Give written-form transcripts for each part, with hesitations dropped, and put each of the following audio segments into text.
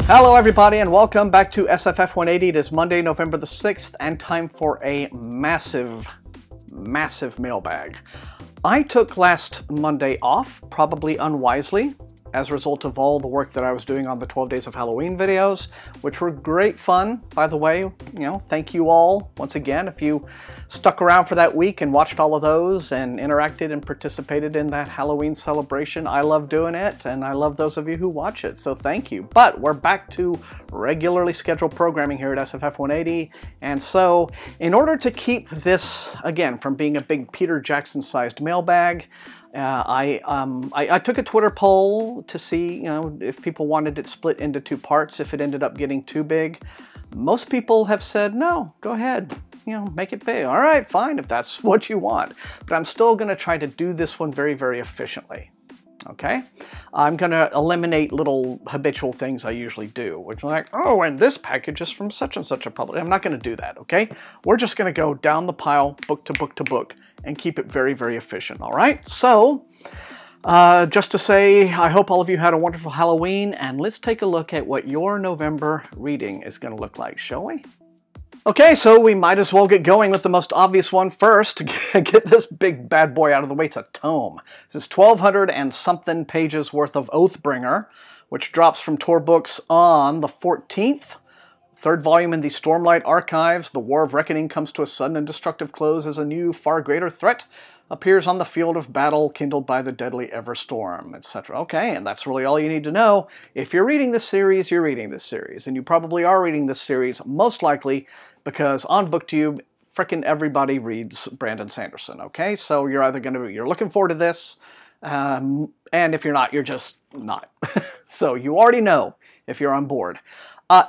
Hello everybody and welcome back to SFF180. It is Monday, November the 6th and time for a massive mailbag. I took last Monday off, probably unwisely, as a result of all the work that I was doing on the 12 Days of Halloween videos, which were great fun, by the way. Thank you all once again if you stuck around for that week and watched all of those and interacted and participated in that Halloween celebration. I love doing it, and I love those of you who watch it, so thank you. But we're back to regularly scheduled programming here at SFF180, and so in order to keep this, again, from being a big Peter Jackson-sized mailbag, I took a Twitter poll to see, if people wanted it split into two parts, if it ended up getting too big. Most people have said, no, go ahead, make it big. All right, fine, if that's what you want. But I'm still going to try to do this one very, very efficiently. Okay? I'm going to eliminate little habitual things I usually do, which are like, oh, and this package is from such and such a publisher. I'm not going to do that, okay? We're just going to go down the pile, book to book to book, and keep it very, very efficient, all right? So, just to say, I hope all of you had a wonderful Halloween, and let's take a look at what your November reading is going to look like, shall we? Okay, so we might as well get going with the most obvious one first. Get this big bad boy out of the way. It's a tome. This is 1,200 and something pages worth of Oathbringer, which drops from Tor Books on the 14th. Third volume in the Stormlight Archives. The War of Reckoning comes to a sudden and destructive close as a new, far greater threat appears on the field of battle kindled by the deadly Everstorm, etc. Okay, and that's really all you need to know. If you're reading this series, you're reading this series. And you probably are reading this series, most likely, because on BookTube, frickin' everybody reads Brandon Sanderson, okay? So you're either you're looking forward to this, and if you're not, you're just not. So you already know if you're on board.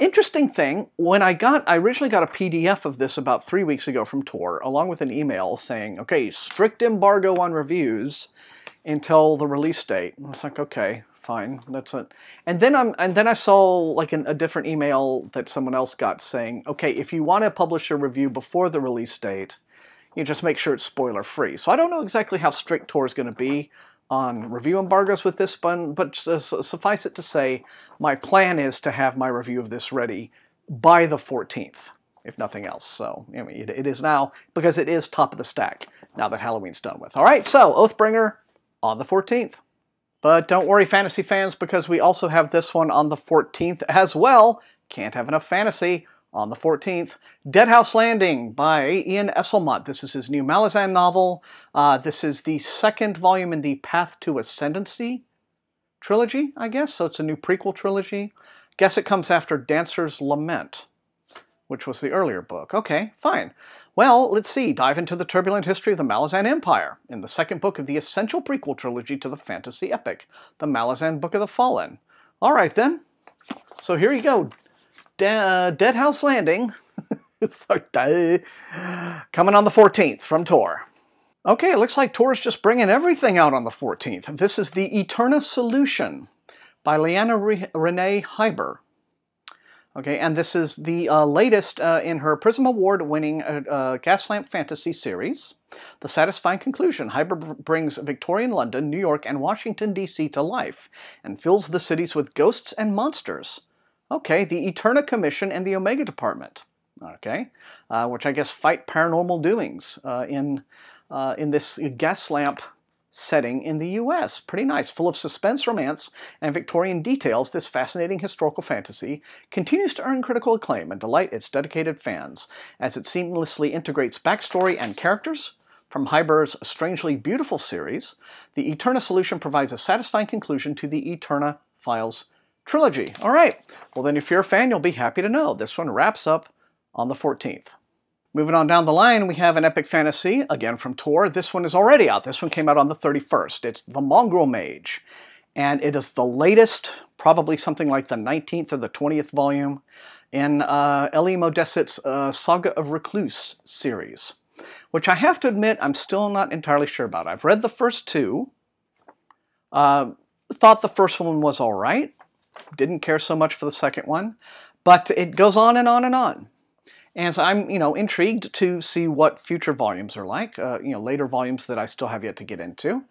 Interesting thing, when I originally got a PDF of this about 3 weeks ago from Tor, along with an email saying, okay, strict embargo on reviews until the release date. I was like, okay, fine, that's it. And then I saw like a different email that someone else got saying, okay, if you want to publish a review before the release date, you just make sure it's spoiler free. So I don't know exactly how strict Tor is going to be on review embargoes with this one, but suffice it to say, my plan is to have my review of this ready by the 14th, if nothing else. So, it is now, because it is top of the stack, now that Halloween's done with. All right, so, Oathbringer on the 14th. But don't worry, fantasy fans, because we also have this one on the 14th as well. Can't have enough fantasy. On the 14th, Deadhouse Landing by Ian Esselmont. This is his new Malazan novel. This is the second volume in the Path to Ascendancy trilogy, I guess. So it's a new prequel trilogy. Guess it comes after Dancer's Lament, which was the earlier book. Okay, fine. Well, let's see. Dive into the turbulent history of the Malazan Empire in the second book of the essential prequel trilogy to the fantasy epic, the Malazan Book of the Fallen. All right, then. So here you go. Deadhouse Landing, it's like, coming on the 14th from Tor. Okay, it looks like Tor's just bringing everything out on the 14th. This is the Eterna Solution by Leanna Renee Hyber. Okay, and this is the latest in her Prism Award-winning Gaslamp Fantasy series. The satisfying conclusion, Hyber brings Victorian London, New York, and Washington, D.C. to life, and fills the cities with ghosts and monsters. Okay, the Eterna Commission and the Omega Department, okay, which I guess fight paranormal doings in this gas lamp setting in the U.S. Pretty nice, full of suspense, romance, and Victorian details. This fascinating historical fantasy continues to earn critical acclaim and delight its dedicated fans as it seamlessly integrates backstory and characters. From Hyber's strangely beautiful series, the Eterna Solution provides a satisfying conclusion to the Eterna Files trilogy. All right, well then if you're a fan, you'll be happy to know this one wraps up on the 14th. Moving on down the line, we have an epic fantasy, again from Tor. This one is already out. This one came out on the 31st. It's The Mongrel Mage, and it is the latest, probably something like the 19th or the 20th volume in Elie Modesit's Saga of Recluse series, which I have to admit I'm still not entirely sure about. I've read the first two, thought the first one was all right, didn't care so much for the second one, but it goes on and on and on. And so I'm, intrigued to see what future volumes are like, later volumes that I still have yet to get into.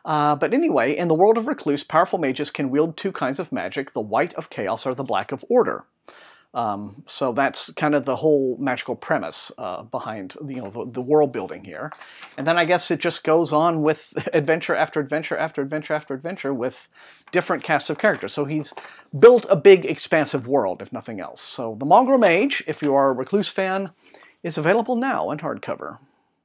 But anyway, in the world of Recluse, powerful mages can wield two kinds of magic, the white of chaos or the black of order. So that's kind of the whole magical premise behind the world building here. And then I guess it just goes on with adventure after adventure after adventure after adventure with different casts of characters. So he's built a big expansive world, if nothing else. So The Mongrel Mage, if you are a Recluse fan, is available now in hardcover.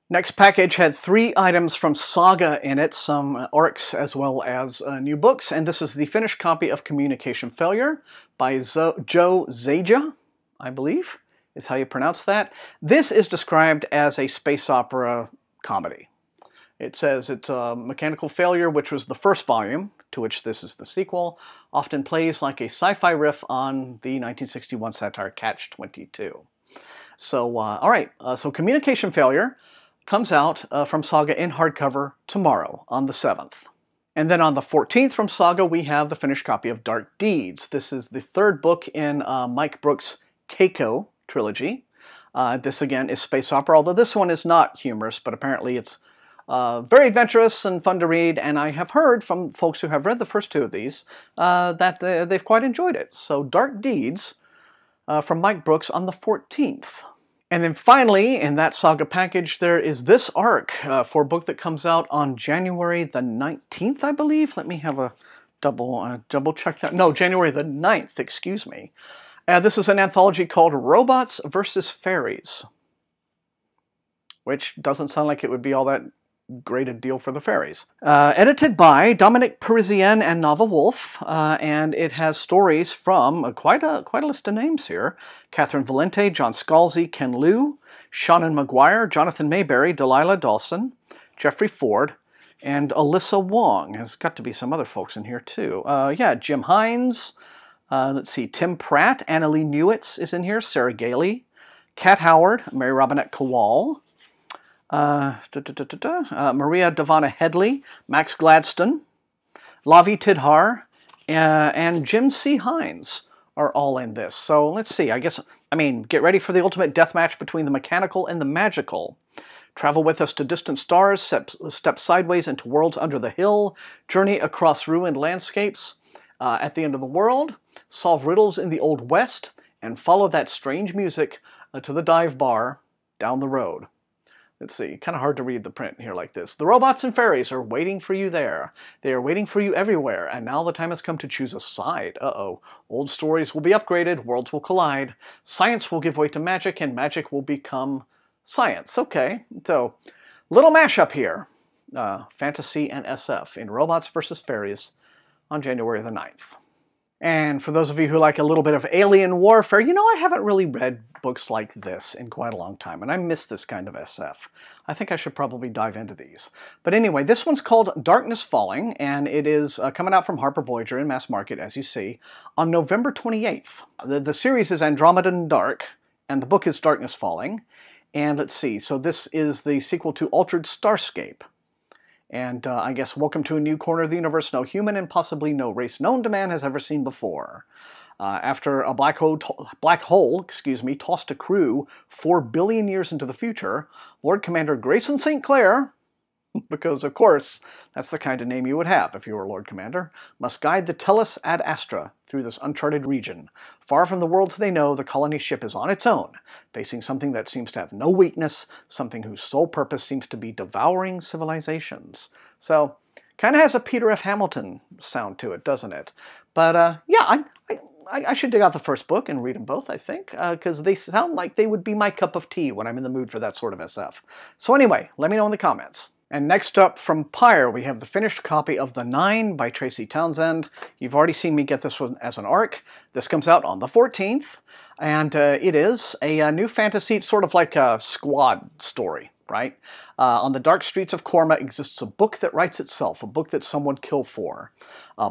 Next package had 3 items from Saga in it, some arcs as well as new books, and this is the finished copy of Communication Failure by Joe Zaja, I believe, is how you pronounce that. This is described as a space opera comedy. It says it's a mechanical failure, which was the first volume, to which this is the sequel, often plays like a sci-fi riff on the 1961 satire Catch-22. So, all right, so Communication Failure comes out from Saga in hardcover tomorrow on the 7th. And then on the 14th from Saga, we have the finished copy of Dark Deeds. This is the 3rd book in Mike Brooks' Keiko trilogy. This, again, is space opera, although this one is not humorous, but apparently it's very adventurous and fun to read, and I have heard from folks who have read the first 2 of these that they've quite enjoyed it. So Dark Deeds from Mike Brooks on the 14th. And then finally, in that Saga package, there is this arc for a book that comes out on January the 19th, I believe. Let me have a double check that. No, January the 9th, excuse me. This is an anthology called Robots versus Fairies, which doesn't sound like it would be all that great a deal for the fairies. Edited by Dominic Parisienne and Nava Wolf, and it has stories from quite a list of names here. Catherine Valente, John Scalzi, Ken Liu, Shannon Maguire, Jonathan Mayberry, Delilah Dawson, Jeffrey Ford, and Alyssa Wong. There's got to be some other folks in here too. Yeah, Jim Hines, let's see, Tim Pratt, Annalee Newitz is in here, Sarah Gailey, Kat Howard, Mary Robinette Kowal, Maria Davana Headley, Max Gladstone, Lavi Tidhar, and Jim C. Hines are all in this. So let's see, get ready for the ultimate deathmatch between the mechanical and the magical. Travel with us to distant stars, step sideways into worlds under the hill, journey across ruined landscapes at the end of the world, solve riddles in the Old West, and follow that strange music to the dive bar down the road. Let's see, kind of hard to read the print here like this. The robots and fairies are waiting for you there. They are waiting for you everywhere, and now the time has come to choose a side. Uh-oh. Old stories will be upgraded, worlds will collide, science will give way to magic, and magic will become science. Okay, so little mashup here. Fantasy and SF in Robots vs. Fairies on January the 9th. And for those of you who like a little bit of alien warfare, I haven't really read books like this in quite a long time, and I miss this kind of SF. I think I should probably dive into these. But anyway, this one's called Darkness Falling, and it is coming out from Harper Voyager in mass market, as you see, on November 28th. The series is Andromedan Dark, and the book is Darkness Falling. And let's see, so this is the sequel to Altered Starscape. And I guess welcome to a new corner of the universe no human and possibly no race known to man has ever seen before. After a black hole tossed a crew 4 billion years into the future, Lord Commander Grayson St. Clair, because of course that's the kind of name you would have if you were Lord Commander, must guide the Tellus Ad Astra through this uncharted region. Far from the worlds they know, the colony ship is on its own, facing something that seems to have no weakness, something whose sole purpose seems to be devouring civilizations. So, kind of has a Peter F. Hamilton sound to it, doesn't it? But yeah, I should dig out the first book and read them both, I think, because they sound like they would be my cup of tea when I'm in the mood for that sort of SF. So anyway, let me know in the comments. And next up from Pyre, we have the finished copy of The Nine by Tracy Townsend. You've already seen me get this one as an arc. This comes out on the 14th, and it is a new fantasy. It's sort of like a squad story, right? On the dark streets of Korma exists a book that writes itself, a book that some would kill for.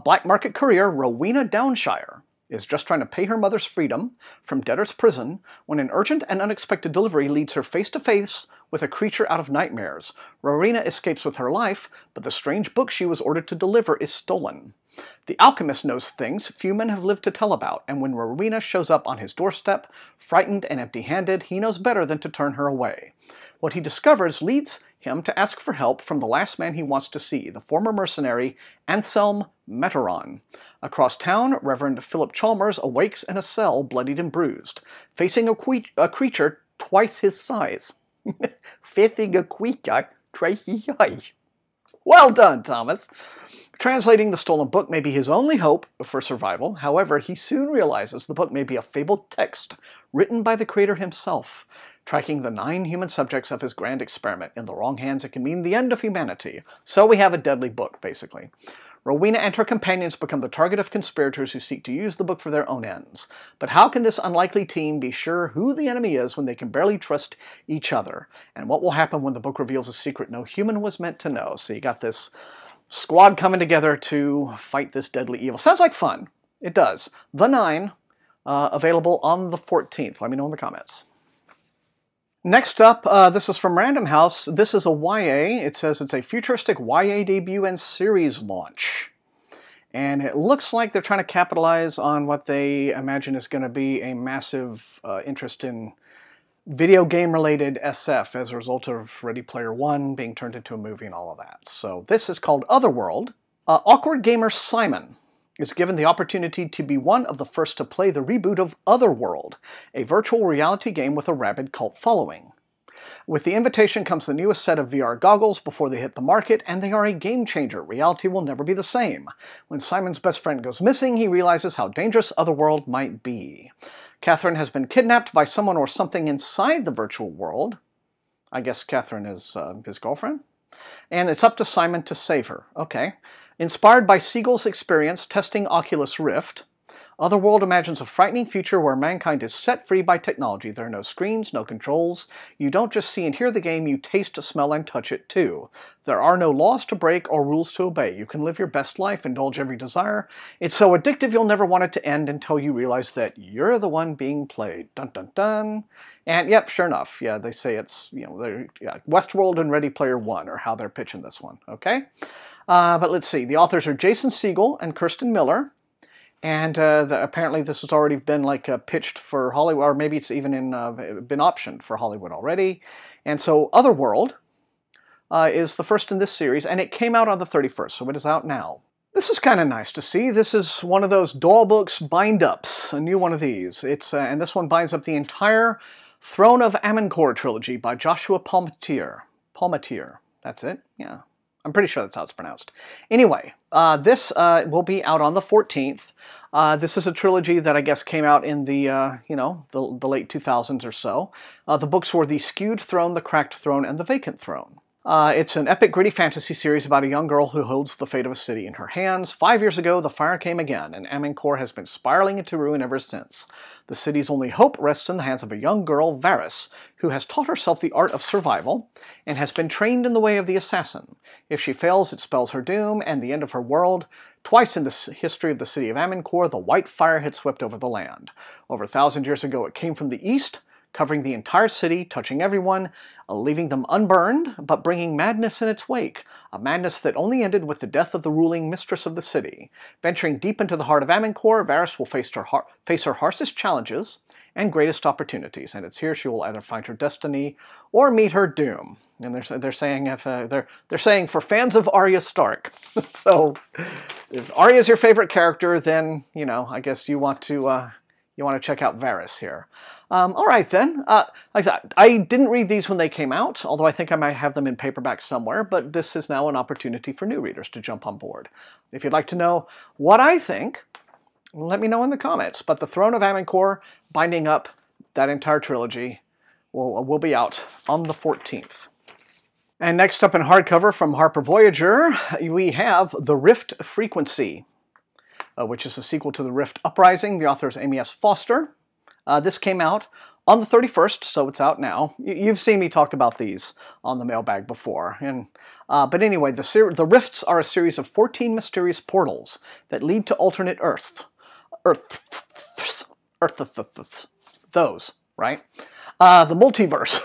Black market courier Rowena Downshire is just trying to pay her mother's freedom from debtor's prison when an urgent and unexpected delivery leads her face-to-face with a creature out of nightmares. Rowena escapes with her life, but the strange book she was ordered to deliver is stolen. The alchemist knows things few men have lived to tell about, and when Rowena shows up on his doorstep, frightened and empty-handed, he knows better than to turn her away. What he discovers leads him to ask for help from the last man he wants to see, the former mercenary Anselm Metteron. Across town, Reverend Philip Chalmers awakes in a cell, bloodied and bruised, facing a creature twice his size. Facing a creature twice his size. Well done, Thomas! Translating the stolen book may be his only hope for survival. However, he soon realizes the book may be a fabled text written by the creator himself. Tracking the 9 human subjects of his grand experiment. In the wrong hands, it can mean the end of humanity. So we have a deadly book, basically. Rowena and her companions become the target of conspirators who seek to use the book for their own ends. But how can this unlikely team be sure who the enemy is when they can barely trust each other? And what will happen when the book reveals a secret no human was meant to know? So you got this squad coming together to fight this deadly evil. Sounds like fun. It does. The 9, available on the 14th. Let me know in the comments. Next up, this is from Random House. This is a YA. It says it's a futuristic YA debut and series launch. And it looks like they're trying to capitalize on what they imagine is going to be a massive interest in video game-related SF as a result of Ready Player One being turned into a movie and all of that. So this is called Otherworld. Awkward gamer Simon is given the opportunity to be one of the first to play the reboot of Otherworld, a virtual reality game with a rabid cult following. With the invitation comes the newest set of VR goggles before they hit the market, and they are a game changer. Reality will never be the same. When Simon's best friend goes missing, he realizes how dangerous Otherworld might be. Catherine has been kidnapped by someone or something inside the virtual world. I guess Catherine is his girlfriend? And it's up to Simon to save her. Okay. Inspired by Siegel's experience testing Oculus Rift, Otherworld imagines a frightening future where mankind is set free by technology. There are no screens, no controls. You don't just see and hear the game, you taste, smell, and touch it too. There are no laws to break or rules to obey. You can live your best life, indulge every desire. It's so addictive you'll never want it to end until you realize that you're the one being played. Dun dun dun. And yep, sure enough, yeah, they say it's, you know, Westworld and Ready Player One are how they're pitching this one, okay? But let's see, the authors are Jason Siegel and Kirsten Miller. And apparently this has already been like pitched for Hollywood, or maybe it's even been optioned for Hollywood already. And so Otherworld is the first in this series, and it came out on the 31st, so it is out now. This is kind of nice to see. This is one of those doll books bind-ups, a new one of these. It's and this one binds up the entire Throne of Amancore trilogy by Joshua Palmatier. Palmatier, that's it? Yeah. I'm pretty sure that's how it's pronounced. Anyway, this will be out on the 14th. This is a trilogy that I guess came out in the, the late 2000s or so. The books were The Skewed Throne, The Cracked Throne, and The Vacant Throne. It's an epic, gritty fantasy series about a young girl who holds the fate of a city in her hands. 5 years ago, the fire came again, and Amancore has been spiraling into ruin ever since. The city's only hope rests in the hands of a young girl, Varys, who has taught herself the art of survival and has been trained in the way of the assassin. If she fails, it spells her doom and the end of her world. Twice in the history of the city of Amancore, the white fire had swept over the land. Over 1,000 years ago, it came from the east, covering the entire city, touching everyone, leaving them unburned, but bringing madness in its wake, a madness that only ended with the death of the ruling mistress of the city. Venturing deep into the heart of Amancore, Varys will face her harshest challenges and greatest opportunities, and it's here she will either find her destiny or meet her doom. And they're saying they're saying for fans of Arya Stark. So if Arya is your favorite character, then I guess you want to check out Varys here. All right, then. Like that, I didn't read these when they came out, although I think I might have them in paperback somewhere, but this is now an opportunity for new readers to jump on board. If you'd like to know what I think, let me know in the comments. But The Throne of Amancore, binding up that entire trilogy, will be out on the 14th. And next up in hardcover from Harper Voyager, we have The Rift Frequency, which is the sequel to The Rift Uprising. The author is Amy S. Foster. This came out on the 31st, so it's out now. You've seen me talk about these on the mailbag before. But anyway, the Rifts are a series of 14 mysterious portals that lead to alternate Earths. Those, right? The multiverse.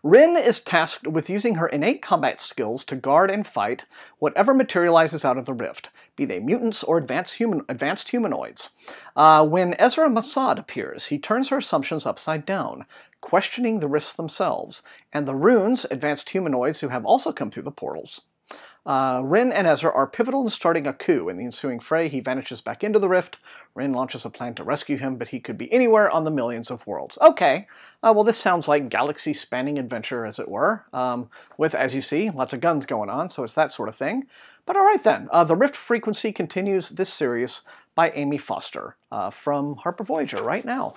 Rin is tasked with using her innate combat skills to guard and fight whatever materializes out of the rift, be they mutants or advanced humanoids. When Ezra Mossad appears, he turns her assumptions upside down, questioning the rifts themselves, and the runes, advanced humanoids who have also come through the portals. Rin and Ezra are pivotal in starting a coup. In the ensuing fray, he vanishes back into the rift. Rin launches a plan to rescue him, but he could be anywhere on the millions of worlds. Okay, well this sounds like galaxy-spanning adventure, as it were, with, as you see, lots of guns going on, so it's that sort of thing. But alright then, The Rift Frequency continues this series by Amy Foster from Harper Voyager right now.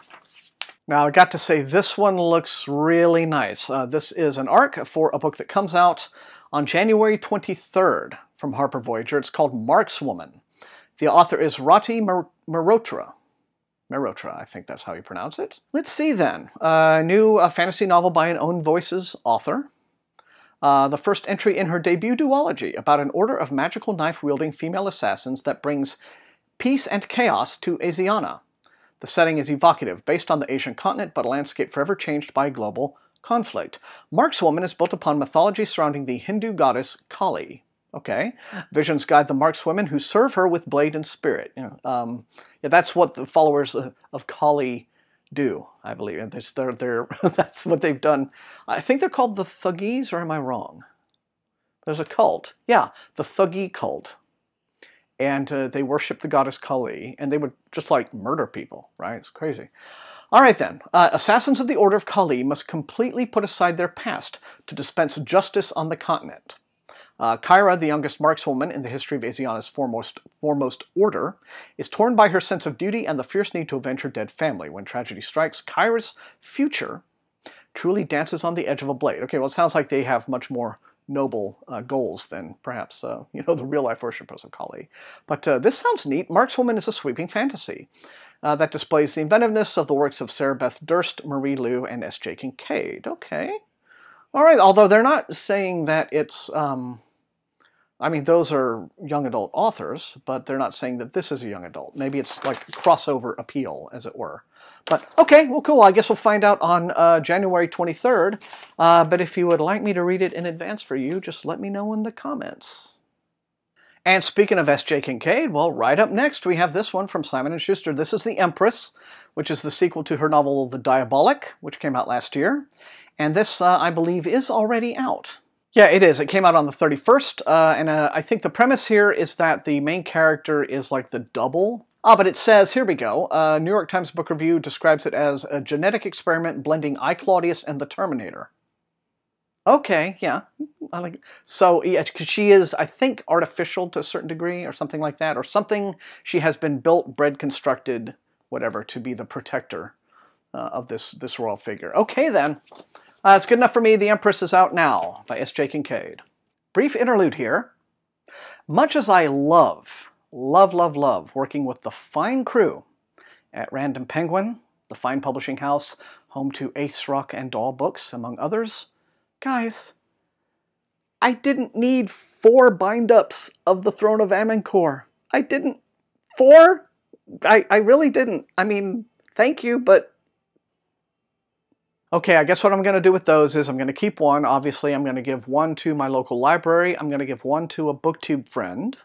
Now, I got to say, this one looks really nice. This is an arc for a book that comes out on January 23rd from Harper Voyager. It's called Markswoman. The author is Rati Mehrotra. Mehrotra, I think that's how you pronounce it. Let's see then. A new fantasy novel by an Own Voices author. The first entry in her debut duology about an order of magical knife-wielding female assassins that brings peace and chaos to Asiana. The setting is evocative, based on the Asian continent, but a landscape forever changed by global conflict. Markswoman is built upon mythology surrounding the Hindu goddess Kali. Okay. Visions guide the markswomen who serve her with blade and spirit. You know, yeah, that's what the followers of Kali do, I believe. And that's what they've done. I think they're called the Thuggees, or am I wrong? There's a cult. Yeah, the Thuggee cult. And they worship the goddess Kali, and they would just like murder people, right? It's crazy. All right then, assassins of the Order of Kali must completely put aside their past to dispense justice on the continent. Kyra, the youngest markswoman in the history of Asiana's foremost order, is torn by her sense of duty and the fierce need to avenge her dead family. When tragedy strikes, Kyra's future truly dances on the edge of a blade. Okay, well, it sounds like they have much more noble goals than perhaps the real-life worshippers of Kali. But this sounds neat. Markswoman is a sweeping fantasy that displays the inventiveness of the works of Sarah Beth Durst, Marie Lu, and S.J. Kincaid. Okay. All right, although they're not saying that it's... I mean, those are young adult authors, but they're not saying that this is a young adult. Maybe it's like crossover appeal, as it were. But, okay, well, cool. I guess we'll find out on January 23rd. But if you would like me to read it in advance for you, just let me know in the comments. And speaking of S.J. Kincaid, well, right up next, we have this one from Simon & Schuster. This is The Empress, which is the sequel to her novel The Diabolic, which came out last year. And this, I believe, is already out. Yeah, it is. It came out on the 31st, and I think the premise here is that the main character is like the double. But it says, here we go, New York Times Book Review describes it as a genetic experiment blending I, Claudius and the Terminator. Okay, yeah. I like it. So, yeah, because she is, I think, artificial to a certain degree, or something like that, or something. She has been built, bred, constructed, whatever, to be the protector of this royal figure. Okay, then. It's good enough for me. The Empress is out now by S.J. Kincaid. Brief interlude here. Much as I love working with the fine crew at Random Penguin, the fine publishing house, home to Ace Rock and Doll Books, among others, guys, I didn't need 4 bind-ups of the Throne of Amancore. I didn't. 4? I really didn't. I mean, thank you, but... Okay, I guess what I'm going to do with those is I'm going to keep one. Obviously, I'm going to give one to my local library. I'm going to give one to a BookTube friend.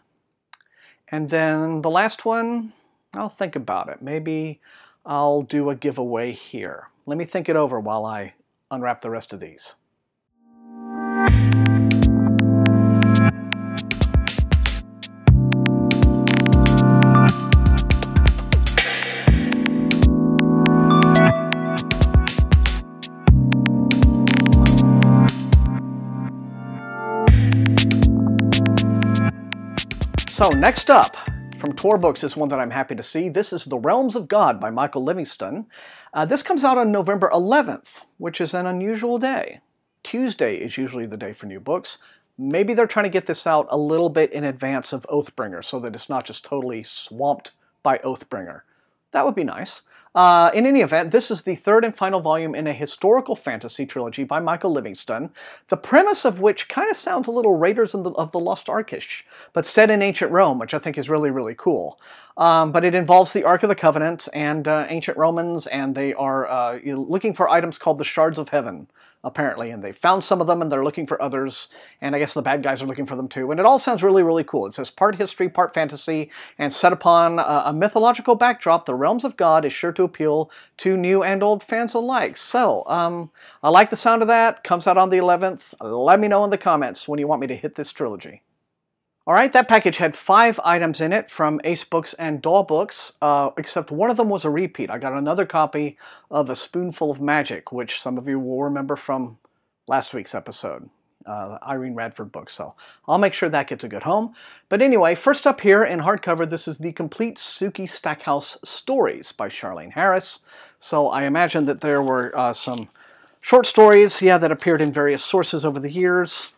And then the last one, I'll think about it. Maybe I'll do a giveaway here. Let me think it over while I unwrap the rest of these. So next up, from Tor Books is one that I'm happy to see. This is The Realms of God by Michael Livingston. This comes out on November 11th, which is an unusual day. Tuesday is usually the day for new books. Maybe they're trying to get this out a little bit in advance of Oathbringer so that it's not just totally swamped by Oathbringer. That would be nice. In any event, this is the third and final volume in a historical fantasy trilogy by Michael Livingston, the premise of which kind of sounds a little Raiders of the Lost Ark-ish, but set in ancient Rome, which I think is really, really cool. But it involves the Ark of the Covenant and ancient Romans, and they are looking for items called the Shards of Heaven, apparently, and they found some of them and they're looking for others, and I guess the bad guys are looking for them too, and it all sounds really, really cool. It says part history, part fantasy, and set upon a mythological backdrop, the realms of God is sure to appeal to new and old fans alike. So, I like the sound of that. Comes out on the 11th. Let me know in the comments when you want me to hit this trilogy. Alright, that package had 5 items in it from Ace Books and Doll Books, except one of them was a repeat. I got another copy of A Spoonful of Magic, which some of you will remember from last week's episode, Irene Radford book, so I'll make sure that gets a good home. But anyway, first up here in hardcover, this is the Complete Sookie Stackhouse Stories by Charlene Harris. So I imagine that there were some short stories, that appeared in various sources over the years,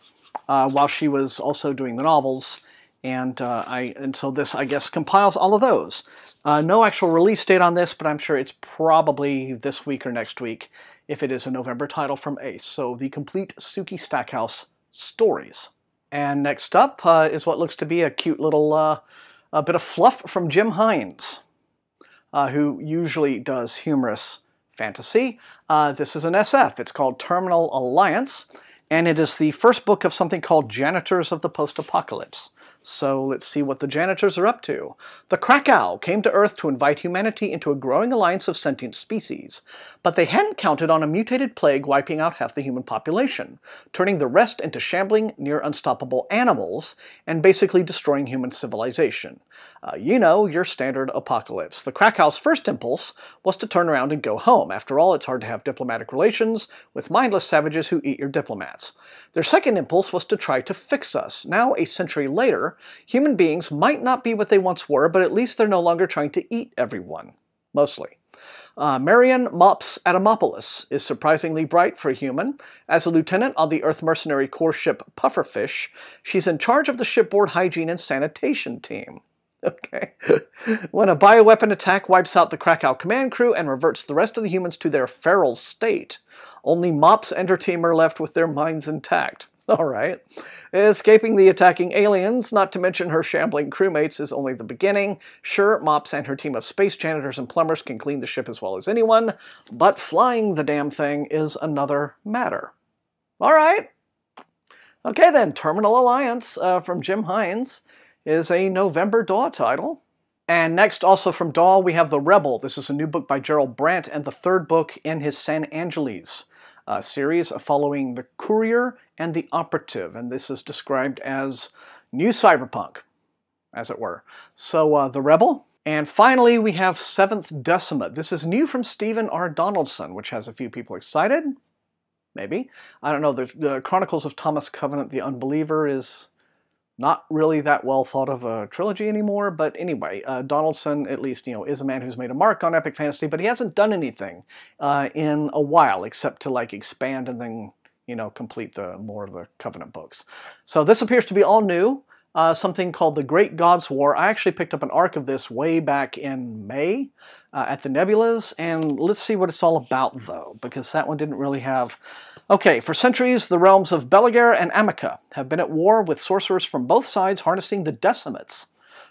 while she was also doing the novels, and so this, I guess, compiles all of those. No actual release date on this, but I'm sure it's probably this week or next week if it is a November title from Ace. So the Complete Sookie Stackhouse Stories. And next up is what looks to be a cute little a bit of fluff from Jim Hines, who usually does humorous fantasy. This is an SF. It's called Terminal Alliance. And it is the first book of something called Janitors of the Post-Apocalypse. So let's see what the janitors are up to. The Krakow came to Earth to invite humanity into a growing alliance of sentient species. But they hadn't counted on a mutated plague wiping out half the human population, turning the rest into shambling, near-unstoppable animals, and basically destroying human civilization. Your standard apocalypse. The Krakow's first impulse was to turn around and go home. After all, it's hard to have diplomatic relations with mindless savages who eat your diplomats. Their second impulse was to try to fix us. Now, a century later, human beings might not be what they once were, but at least they're no longer trying to eat everyone. Mostly. Marion Mops Adamopoulos is surprisingly bright for a human. As a lieutenant on the Earth Mercenary Corps ship Pufferfish, she's in charge of the shipboard hygiene and sanitation team. Okay. When a bioweapon attack wipes out the Krakow command crew and reverts the rest of the humans to their feral state, only Mops and her team are left with their minds intact. Alright. Escaping the attacking aliens, not to mention her shambling crewmates, is only the beginning. Sure, Mops and her team of space janitors and plumbers can clean the ship as well as anyone, but flying the damn thing is another matter. Alright. Okay then, Terminal Alliance from Jim Hines is a November Daw title. And next, also from Daw, we have The Rebel. This is a new book by Gerald Brandt and the third book in his San Angeles series following The Courier and The Operative. And this is described as new cyberpunk, as it were. So, The Rebel. And finally, we have Seventh Decimate. This is new from Stephen R. Donaldson, which has a few people excited. Maybe. I don't know. The Chronicles of Thomas Covenant the Unbeliever is not really that well thought of a trilogy anymore, but anyway, Donaldson, at least, is a man who's made a mark on epic fantasy, but he hasn't done anything in a while, except to, expand and then, complete more of the Covenant books. So this appears to be all new, something called The Great Gods War. I actually picked up an arc of this way back in May at the Nebulas, and let's see what it's all about, though, because that one didn't really have... Okay, for centuries, the realms of Belagar and Amica have been at war with sorcerers from both sides harnessing the Decimates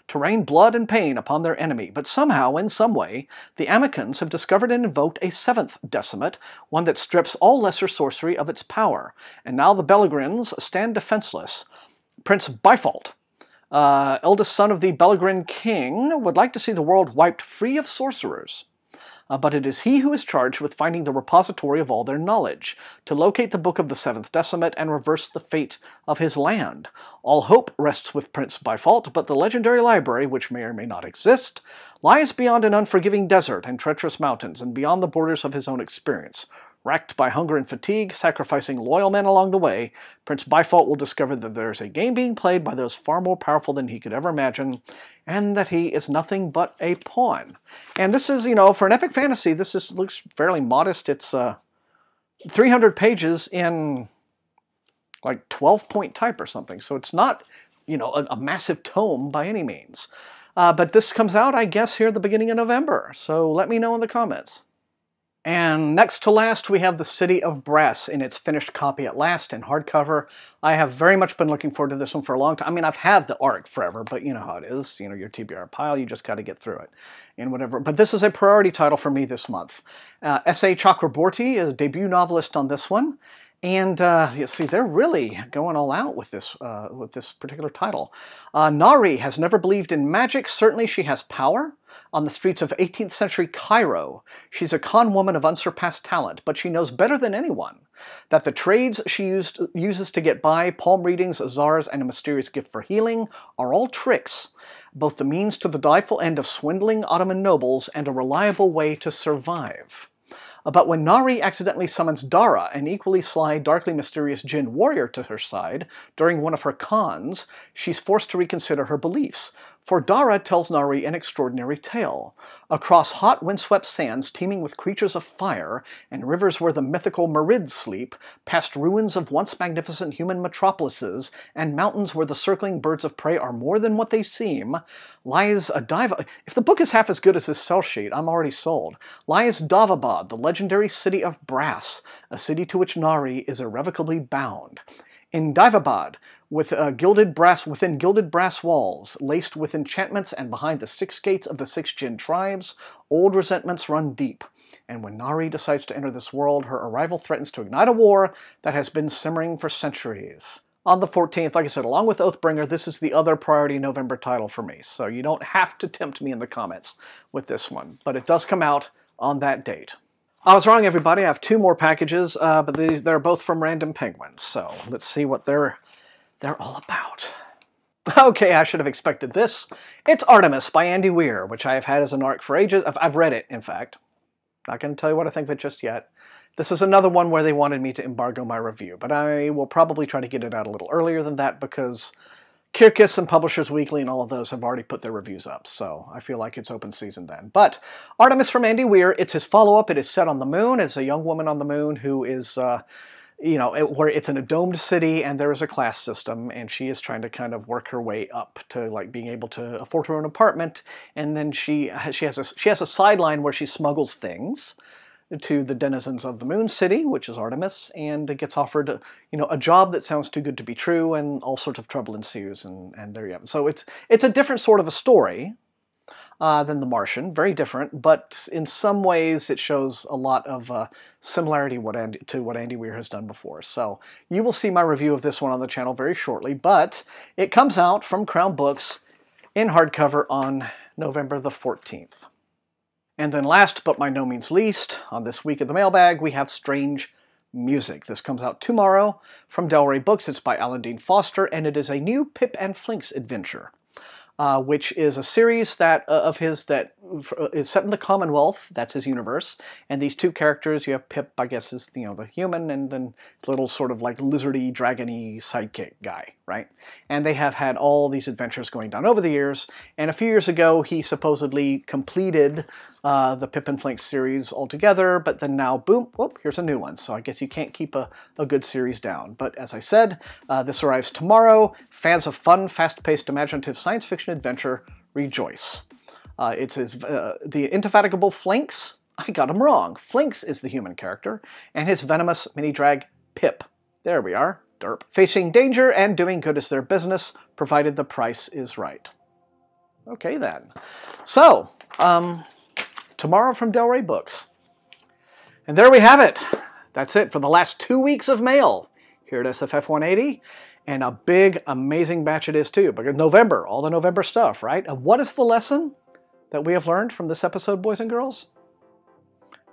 to rain blood and pain upon their enemy. But somehow, in some way, the Amicans have discovered and invoked a seventh Decimate, one that strips all lesser sorcery of its power. And now the Belagrins stand defenseless. Prince Byfault, eldest son of the Belagrin king, would like to see the world wiped free of sorcerers. But it is he who is charged with finding the repository of all their knowledge, to locate the Book of the Seventh Decimate and reverse the fate of his land. All hope rests with Prince Byfault, but the legendary library, which may or may not exist, lies beyond an unforgiving desert and treacherous mountains, and beyond the borders of his own experience. Racked by hunger and fatigue, sacrificing loyal men along the way, Prince Byfault will discover that there is a game being played by those far more powerful than he could ever imagine, and that he is nothing but a pawn. And this is, for an epic fantasy, looks fairly modest. It's 300 pages in, 12-point type or something, so it's not, a massive tome by any means. But this comes out, I guess, here at the beginning of November, so let me know in the comments. And next to last, we have The City of Brass in its finished copy at last in hardcover. I have very much been looking forward to this one for a long time. I mean, I've had the arc forever, but you know how it is. You know, your TBR pile, you just got to get through it and whatever. But this is a priority title for me this month. S.A. Chakraborty is a debut novelist on this one. And you see, they're really going all out with this particular title. Nari has never believed in magic. Certainly she has power. On the streets of 18th century Cairo, she's a con woman of unsurpassed talent, but she knows better than anyone that the trades she uses to get by, palm readings, azars, and a mysterious gift for healing, are all tricks, both the means to the delightful end of swindling Ottoman nobles and a reliable way to survive. But when Nari accidentally summons Dara, an equally sly, darkly mysterious Jinn warrior, to her side during one of her cons, she's forced to reconsider her beliefs. For Dara tells Nari an extraordinary tale. Across hot, windswept sands teeming with creatures of fire, and rivers where the mythical Marids sleep, past ruins of once magnificent human metropolises, and mountains where the circling birds of prey are more than what they seem, lies a diva... If the book is half as good as this sell sheet, I'm already sold. Lies Davabad, the legendary city of brass, a city to which Nari is irrevocably bound. In Divabad, within gilded brass walls, laced with enchantments and behind the 6 gates of the 6 Jinn tribes, old resentments run deep. And when Nari decides to enter this world, her arrival threatens to ignite a war that has been simmering for centuries. On the 14th, like I said, along with Oathbringer, this is the other priority November title for me, so you don't have to tempt me in the comments with this one, but it does come out on that date. I was wrong, everybody. I have 2 more packages, but they're both from Random Penguins, so let's see what they're all about. Okay, I should have expected this. It's Artemis by Andy Weir, which I have had as an arc for ages. I've read it, in fact. Not going to tell you what I think of it just yet. This is another one where they wanted me to embargo my review, but I will probably try to get it out a little earlier than that because Kirkus and Publishers Weekly and all of those have already put their reviews up, so I feel like it's open season then. But Artemis from Andy Weir, it's his follow-up. It is set on the moon. It's a young woman on the moon who is, where it's in a domed city and there is a class system, and she is trying to kind of work her way up to like being able to afford her own apartment. And then she has a sideline where she smuggles things to the denizens of the Moon City, which is Artemis, and gets offered, a job that sounds too good to be true, and all sorts of trouble ensues, and there you have it. So it's a different sort of a story than The Martian, very different, but in some ways it shows a lot of similarity to what Andy Weir has done before. So you will see my review of this one on the channel very shortly, but it comes out from Crown Books in hardcover on November the 14th. And then last, but by no means least, on this week of the Mailbag, we have Strange Music. This comes out tomorrow from Del Rey Books. It's by Alan Dean Foster, and it is a new Pip and Flinks adventure, which is a series of his that is set in the Commonwealth. That's his universe. And these 2 characters, you have Pip, I guess, is the human, and then little sort of like lizardy, dragony sidekick guy, right? And they have had all these adventures going down over the years. And a few years ago, he supposedly completed the Pip and Flinks series altogether, but then now, boom, whoop, here's a new one. So I guess you can't keep a good series down. But as I said, this arrives tomorrow. Fans of fun, fast-paced, imaginative science fiction adventure, rejoice. It's the indefatigable Flinks. I got him wrong. Flinks is the human character, and his venomous mini-drag Pip. There we are, derp. Facing danger and doing good is their business, provided the price is right. Okay then. So, tomorrow from Del Rey Books. And there we have it. That's it for the last 2 weeks of mail here at SFF180. And a big, amazing batch it is too, because November, all the November stuff, right? And what is the lesson that we have learned from this episode, boys and girls?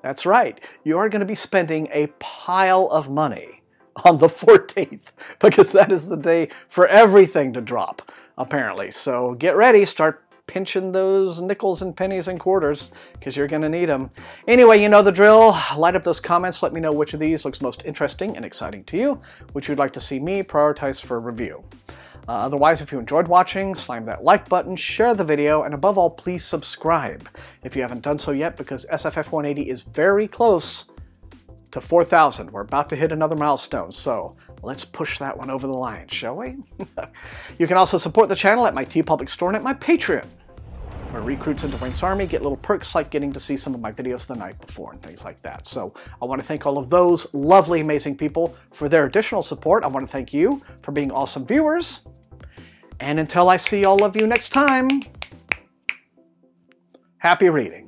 That's right. You are going to be spending a pile of money on the 14th, because that is the day for everything to drop, apparently. So get ready, start pinching those nickels and pennies and quarters, because you're going to need them. Anyway, you know the drill. Light up those comments. Let me know which of these looks most interesting and exciting to you, which you'd like to see me prioritize for review. Otherwise, if you enjoyed watching, slam that like button, share the video, and above all, please subscribe if you haven't done so yet, because SFF180 is very close to 4,000. We're about to hit another milestone, so let's push that one over the line, shall we? You can also support the channel at my TeePublic store and at my Patreon. or recruits into Wayne's Army get little perks like getting to see some of my videos the night before and things like that. So I want to thank all of those lovely, amazing people for their additional support. I want to thank you for being awesome viewers. And until I see all of you next time, happy reading.